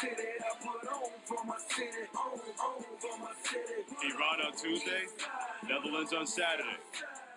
Iran on Tuesday, Netherlands on Saturday.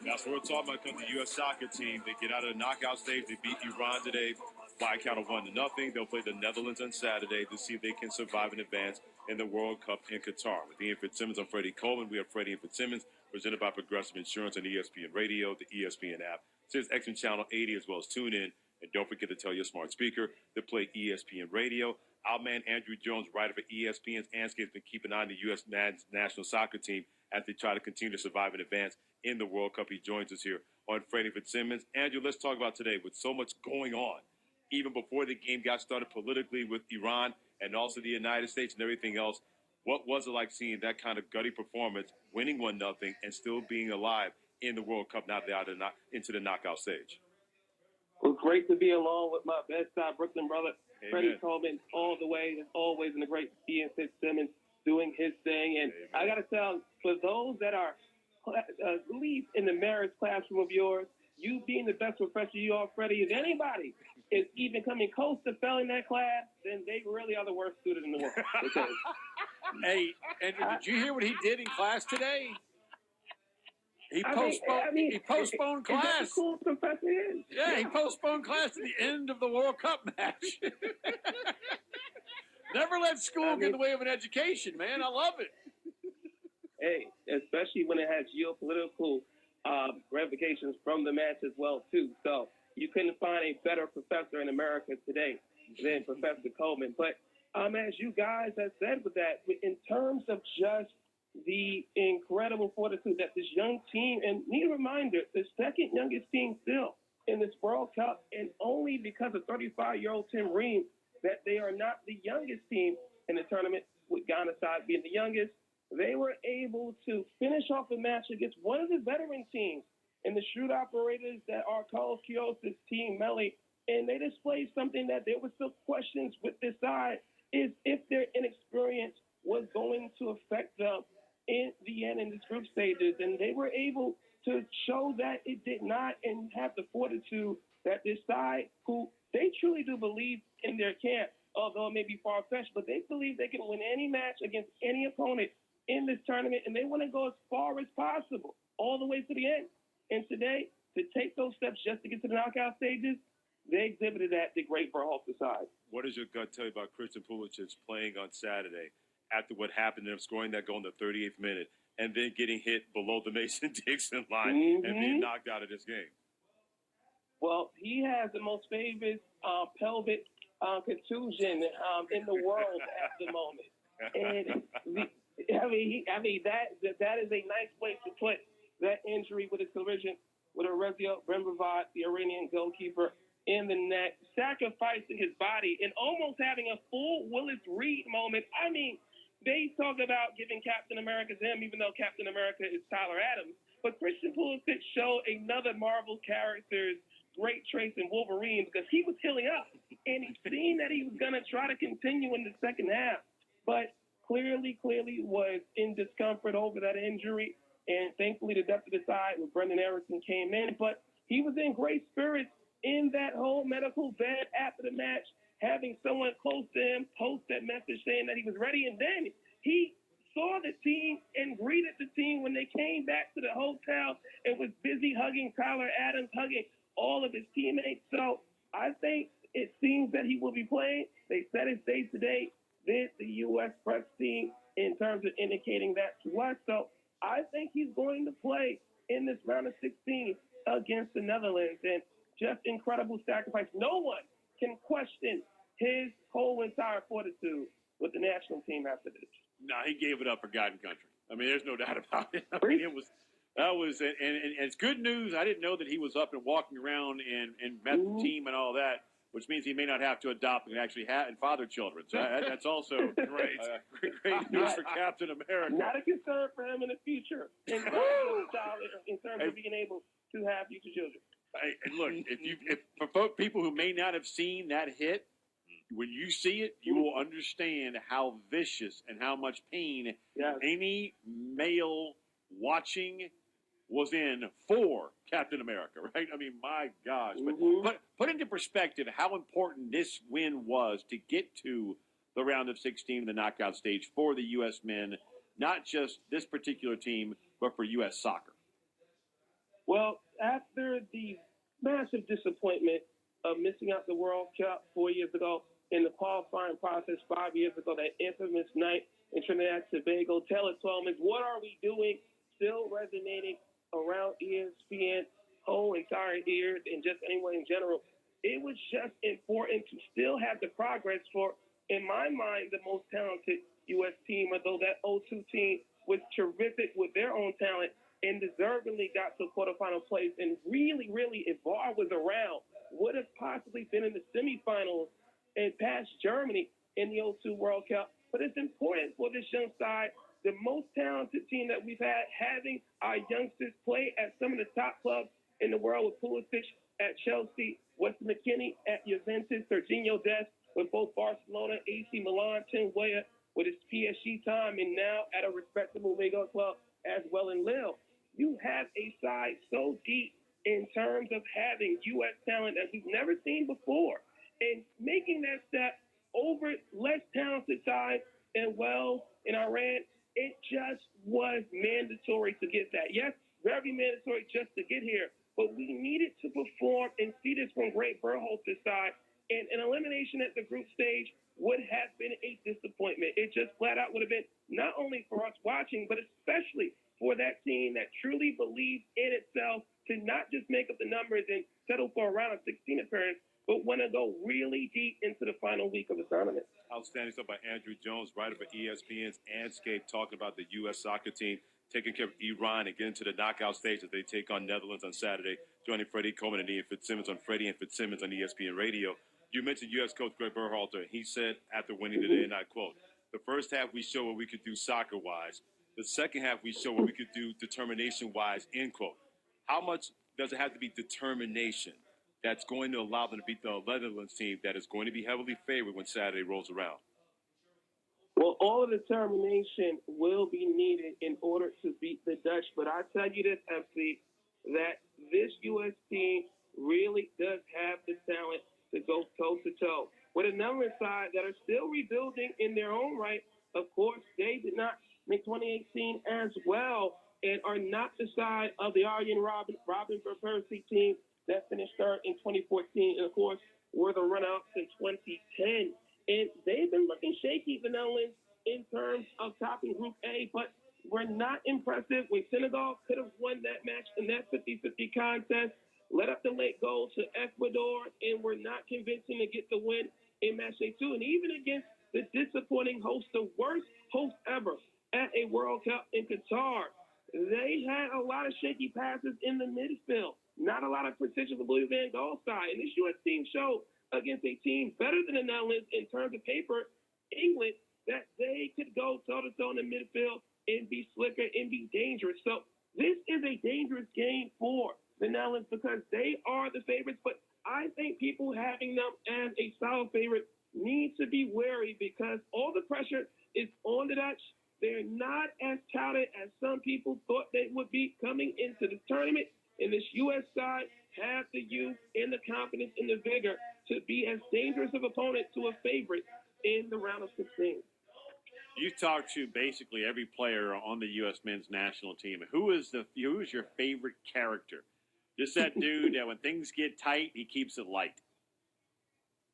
That's what we're talking about. Come the U.S. soccer team. They get out of the knockout stage. They beat Iran today by a count of 1-0. They'll play the Netherlands on Saturday to see if they can survive and advance in the World Cup in Qatar. With Ian Fitzsimmons, I'm Freddie Coleman. We have Freddie and Fitzsimmons, presented by Progressive Insurance on ESPN Radio, the ESPN app. Since XM Channel 80 as well as TuneIn. And don't forget to tell your smart speaker to play ESPN Radio. Our man Andrew Jones, writer for ESPN's Anscape, has been keeping an eye on the U.S. national soccer team as they try to continue to survive and advance in the World Cup. He joins us here on Freddie Fitzsimmons. Andrew, let's talk about today with so much going on. Even before the game got started politically with Iran and also the United States and everything else, what was it like seeing that kind of gutty performance, winning 1-0, and still being alive in the World Cup now they're out into the knockout stage? Well, great to be along with my bedside Brooklyn brother, Freddie Coleman, all the way, as always, and the great Ian Fitzsimmons doing his thing. And I got to tell, for those that are at least in the marriage classroom of yours, you being the best professor you are, Freddie, if anybody is even coming close to failing that class, then they really are the worst student in the world. Hey, Andrew, did you hear what he did in class today? He postponed class. Cool professor is. Yeah, he postponed class to the end of the World Cup match. Never let school get in the way of an education, man. I love it. Hey, especially when it has geopolitical ramifications from the match as well, too. So you couldn't find a better professor in America today than Professor Coleman. But as you guys have said with that, in terms of just the incredible fortitude that this young team, and need a reminder, the second youngest team still in this World Cup, and only because of 35-year-old Tim Ream that they are not the youngest team in the tournament, with Ghana side being the youngest. They were able to finish off the match against one of the veteran teams in the shoot operators that are Carlos Queiroz' team, Melly, and they displayed something that there were still questions with this side, is if their inexperience was going to affect them in the end in this group stages, and they were able to show that it did not, and have the fortitude that this side, who they truly do believe in their camp, although it may be far-fetched, but they believe they can win any match against any opponent in this tournament, and they want to go as far as possible, all the way to the end. And today, to take those steps just to get to the knockout stages, they exhibited that the great Verhulst side. What does your gut tell you about Christian Pulisic's playing on Saturday after what happened and scoring that goal in the 38th minute and then getting hit below the Mason-Dixon line and being knocked out of this game? Well, he has the most famous pelvic contusion in the world at the moment. And that is a nice way to put that injury with a collision with Aurelio Brembavad, the Iranian goalkeeper, in the neck, sacrificing his body and almost having a full Willis Reed moment. I mean, they talk about giving Captain America to him, even though Captain America is Tyler Adams. But Christian Pulisic showed another Marvel character's great trace in Wolverine, because he was healing up, and he seen that he was going to try to continue in the second half, but clearly was in discomfort over that injury. And thankfully, the depth of the side with Brendan Erickson came in, but he was in great spirits in that whole medical bed after the match, having someone close to him post that message saying that he was ready. And then he saw the team and greeted the team when they came back to the hotel and was busy hugging Tyler Adams, hugging all of his teammates. So I think it seems that he will be playing. They set his date today with the U.S. press team in terms of indicating that to us. So I think he's going to play in this round of 16 against the Netherlands. And just incredible sacrifice. No one can question his whole entire fortitude with the national team after this. No, he gave it up for God and country. I mean, there's no doubt about it. I mean, and it's good news. I didn't know that he was up and walking around and met the team and all that, which means he may not have to adopt and actually and father children. So that's also great news for Captain America. Not a concern for him in the future in terms of being able to have future children. And look, if for people who may not have seen that hit, when you see it, you will understand how vicious and how much pain any male watching was in for Captain America, right? I mean, my gosh. But put into perspective how important this win was to get to the round of 16 in the knockout stage for the U.S. men, not just this particular team, but for U.S. soccer? Well, after the massive disappointment of missing out the World Cup 4 years ago, in the qualifying process 5 years ago, that infamous night in Trinidad and Tobago, Taylor Twelman's "What Are We Doing?" still resonating around ESPN whole entire ears and just anyone in general. It was just important to still have the progress for, in my mind, the most talented U.S. team, although that 02 team was terrific with their own talent and deservedly got to quarterfinal place, and really, if VAR was around, would have possibly been in the semifinals and passed Germany in the 02 World Cup. But it's important for this young side, the most talented team that we've had, having our youngsters play at some of the top clubs in the world, with Pulisic at Chelsea, Weston McKennie at Juventus, Serginho Dest with both Barcelona, AC Milan, Tim Weah with his PSG time, and now at a respectable Liga club as well in Lille. You have a side so deep in terms of having U.S. talent that we've never seen before, and making that step over less talented sides in Wales and Iran, it just was mandatory to get that. Yes, very mandatory just to get here, but we needed to perform and see this from Greg Berhalter's side, and an elimination at the group stage would have been a disappointment. It just flat out would have been, not only for us watching, but especially for that team that truly believes in itself to not just make up the numbers and settle for a round of 16 appearance, but want to go really deep into the final week of the tournament. Outstanding stuff by Andrew Jones, writer for ESPN's Anscape, talking about the U.S. soccer team taking care of Iran and getting to the knockout stage as they take on Netherlands on Saturday. Joining Freddie, Coleman, and Ian Fitzsimmons on Freddie and Fitzsimmons on ESPN Radio. You mentioned U.S. coach Greg Berhalter. He said after winning today, and I quote, "The first half we showed what we could do soccer-wise. The second half we showed what we could do determination-wise," end quote. How much does it have to be determination that's going to allow them to beat the Netherlands team that is going to be heavily favored when Saturday rolls around? Well, all the determination will be needed in order to beat the Dutch. But I tell you this, FC, that this U.S. team really does have the talent to go toe-to-toe with a Netherlands side that are still rebuilding in their own right. Of course, they did not make 2018 as well and are not the side of the Arjen Robben van Persie team that finished third in 2014, and of course were the runner-ups in 2010. And they've been looking shaky, the Netherlands, in terms of topping Group A, but were not impressive when Senegal could have won that match in that 50-50 contest, let up the late goal to Ecuador, and were not convincing to get the win in match day 2. And even against the disappointing host, the worst host ever at a World Cup in Qatar, they had a lot of shaky passes in the midfield, not a lot of precision for Louis Van Gaal side. And this U.S. team showed against a team better than the Netherlands in terms of paper, England, that they could go toe-to-toe in the midfield and be slicker and be dangerous. So this is a dangerous game for the Netherlands because they are the favorites. But I think people having them as a solid favorite need to be wary because all the pressure is on the Dutch. They're not as touted as some people thought they would be coming into the tournament. And this U.S. side have the youth and the confidence and the vigor to be as dangerous of opponent to a favorite in the round of 16. You talked to basically every player on the U.S. men's national team. Who is your favorite character? Just that dude that when things get tight, he keeps it light.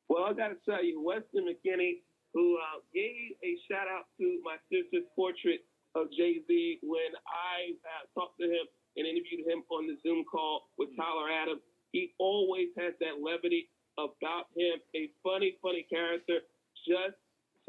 Well, I got to tell you, Weston McKennie, who gave a shout-out to my sister's portrait of Jay-Z when I talked to him and interviewed him on the Zoom call with Tyler Adams. He always has that levity about him, a funny character, just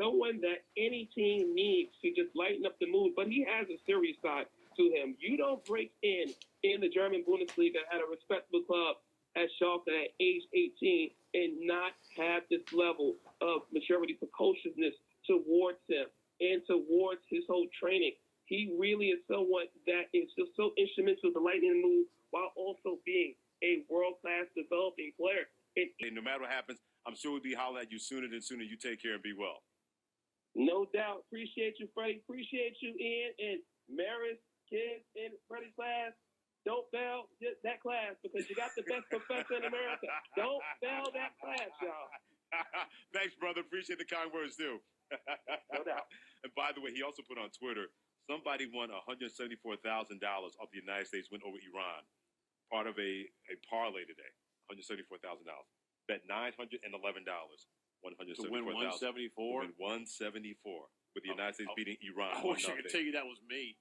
someone that any team needs to just lighten up the mood. But he has a serious side to him. You don't break in the German Bundesliga at a respectable club at Schalke at age 18 and not have this level of maturity, precociousness towards him and towards his whole training. He really is someone that is just so instrumental to lightening the mood while also being a world-class developing player. And no matter what happens, I'm sure we'll be hollering at you sooner than sooner. You take care and be well. No doubt. Appreciate you, Freddie. Appreciate you, Ian, and Maris, kids in Freddie's class. Don't fail that class because you got the best professor in America. Don't fail that class, y'all. Thanks, brother. Appreciate the kind words, too. No doubt. And by the way, he also put on Twitter, somebody won $174,000 off the United States win over Iran. Part of a parlay today. $174,000. Bet $911. $174,000. To win 174? Win 174 with the United States beating Iran. I wish I could tell you that was me.